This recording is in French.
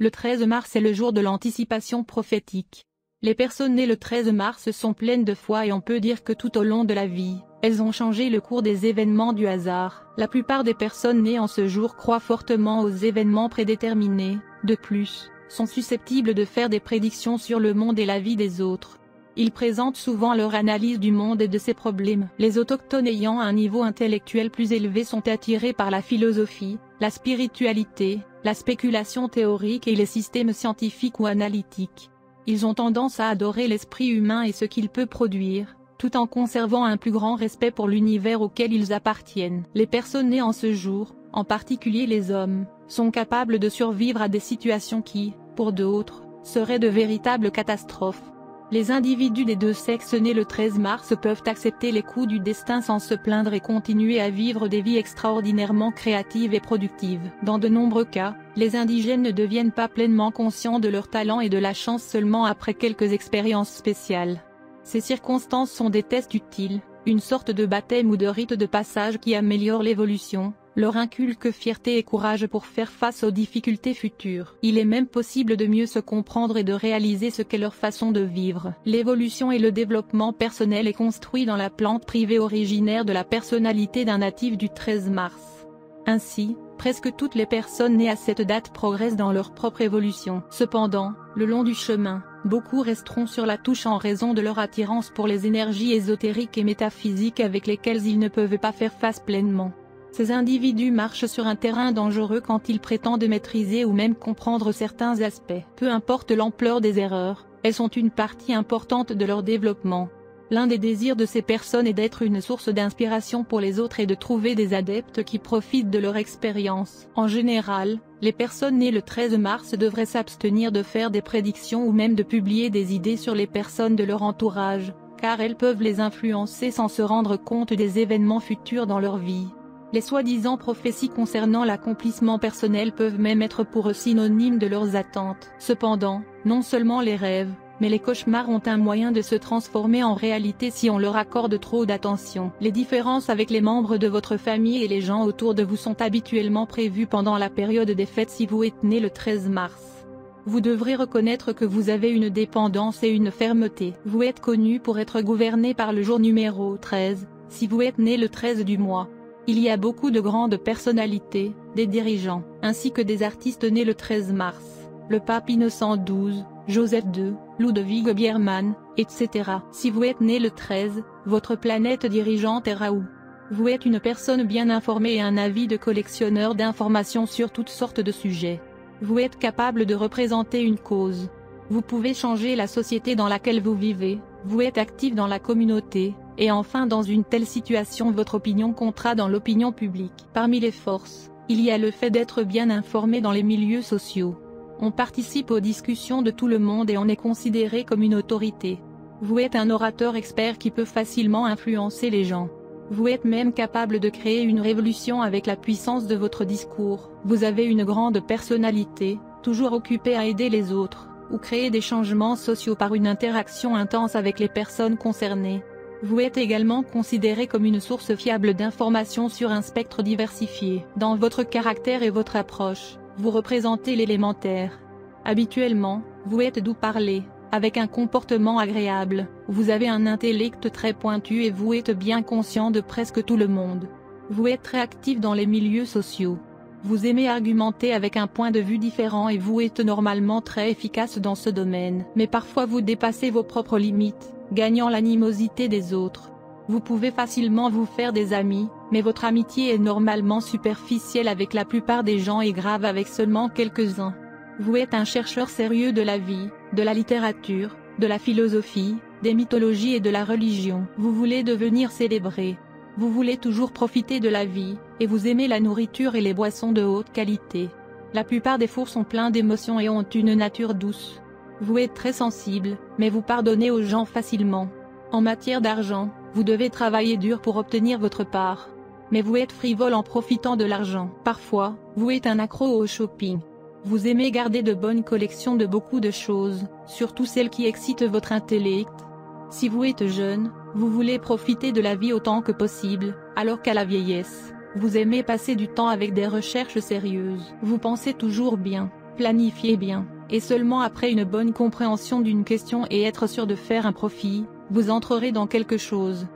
Le 13 mars est le jour de l'anticipation prophétique. Les personnes nées le 13 mars sont pleines de foi et on peut dire que tout au long de la vie, elles ont changé le cours des événements du hasard. La plupart des personnes nées en ce jour croient fortement aux événements prédéterminés, de plus, sont susceptibles de faire des prédictions sur le monde et la vie des autres. Ils présentent souvent leur analyse du monde et de ses problèmes. Les autochtones ayant un niveau intellectuel plus élevé sont attirés par la philosophie, la spiritualité, la spéculation théorique et les systèmes scientifiques ou analytiques. Ils ont tendance à adorer l'esprit humain et ce qu'il peut produire, tout en conservant un plus grand respect pour l'univers auquel ils appartiennent. Les personnes nées en ce jour, en particulier les hommes, sont capables de survivre à des situations qui, pour d'autres, seraient de véritables catastrophes. Les individus des deux sexes nés le 13 mars peuvent accepter les coups du destin sans se plaindre et continuer à vivre des vies extraordinairement créatives et productives. Dans de nombreux cas, les indigènes ne deviennent pas pleinement conscients de leur talent et de la chance seulement après quelques expériences spéciales. Ces circonstances sont des tests utiles, une sorte de baptême ou de rite de passage qui améliore l'évolution, leur inculque fierté et courage pour faire face aux difficultés futures. Il est même possible de mieux se comprendre et de réaliser ce qu'est leur façon de vivre. L'évolution et le développement personnel est construit dans la plante privée originaire de la personnalité d'un natif du 13 mars. Ainsi, presque toutes les personnes nées à cette date progressent dans leur propre évolution. Cependant, le long du chemin, beaucoup resteront sur la touche en raison de leur attirance pour les énergies ésotériques et métaphysiques avec lesquelles ils ne peuvent pas faire face pleinement. Ces individus marchent sur un terrain dangereux quand ils prétendent maîtriser ou même comprendre certains aspects. Peu importe l'ampleur des erreurs, elles sont une partie importante de leur développement. L'un des désirs de ces personnes est d'être une source d'inspiration pour les autres et de trouver des adeptes qui profitent de leur expérience. En général, les personnes nées le 13 mars devraient s'abstenir de faire des prédictions ou même de publier des idées sur les personnes de leur entourage, car elles peuvent les influencer sans se rendre compte des événements futurs dans leur vie. Les soi-disant prophéties concernant l'accomplissement personnel peuvent même être pour eux synonymes de leurs attentes. Cependant, non seulement les rêves, mais les cauchemars ont un moyen de se transformer en réalité si on leur accorde trop d'attention. Les différences avec les membres de votre famille et les gens autour de vous sont habituellement prévues pendant la période des fêtes si vous êtes né le 13 mars. Vous devrez reconnaître que vous avez une dépendance et une fermeté. Vous êtes connu pour être gouverné par le jour numéro 13, si vous êtes né le 13 du mois. Il y a beaucoup de grandes personnalités, des dirigeants, ainsi que des artistes nés le 13 mars, le pape Innocent XII, Joseph II, Ludwig Biermann, etc. Si vous êtes né le 13, votre planète dirigeante est Raoult. Vous êtes une personne bien informée et un avide collectionneur d'informations sur toutes sortes de sujets. Vous êtes capable de représenter une cause. Vous pouvez changer la société dans laquelle vous vivez, vous êtes actif dans la communauté. Et enfin dans une telle situation votre opinion comptera dans l'opinion publique. Parmi les forces, il y a le fait d'être bien informé dans les milieux sociaux. On participe aux discussions de tout le monde et on est considéré comme une autorité. Vous êtes un orateur expert qui peut facilement influencer les gens. Vous êtes même capable de créer une révolution avec la puissance de votre discours. Vous avez une grande personnalité, toujours occupée à aider les autres, ou créer des changements sociaux par une interaction intense avec les personnes concernées. Vous êtes également considéré comme une source fiable d'informations sur un spectre diversifié. Dans votre caractère et votre approche, vous représentez l'élémentaire. Habituellement, vous êtes doux parler, avec un comportement agréable, vous avez un intellect très pointu et vous êtes bien conscient de presque tout le monde. Vous êtes très actif dans les milieux sociaux. Vous aimez argumenter avec un point de vue différent et vous êtes normalement très efficace dans ce domaine. Mais parfois vous dépassez vos propres limites, gagnant l'animosité des autres. Vous pouvez facilement vous faire des amis, mais votre amitié est normalement superficielle avec la plupart des gens et grave avec seulement quelques-uns. Vous êtes un chercheur sérieux de la vie, de la littérature, de la philosophie, des mythologies et de la religion. Vous voulez devenir célébré. Vous voulez toujours profiter de la vie, et vous aimez la nourriture et les boissons de haute qualité. La plupart des fours sont pleins d'émotions et ont une nature douce. Vous êtes très sensible, mais vous pardonnez aux gens facilement. En matière d'argent, vous devez travailler dur pour obtenir votre part. Mais vous êtes frivole en profitant de l'argent. Parfois, vous êtes un accro au shopping. Vous aimez garder de bonnes collections de beaucoup de choses, surtout celles qui excitent votre intellect. Si vous êtes jeune, vous voulez profiter de la vie autant que possible, alors qu'à la vieillesse, vous aimez passer du temps avec des recherches sérieuses. Vous pensez toujours bien. Planifiez bien, et seulement après une bonne compréhension d'une question et être sûr de faire un profit, vous entrerez dans quelque chose.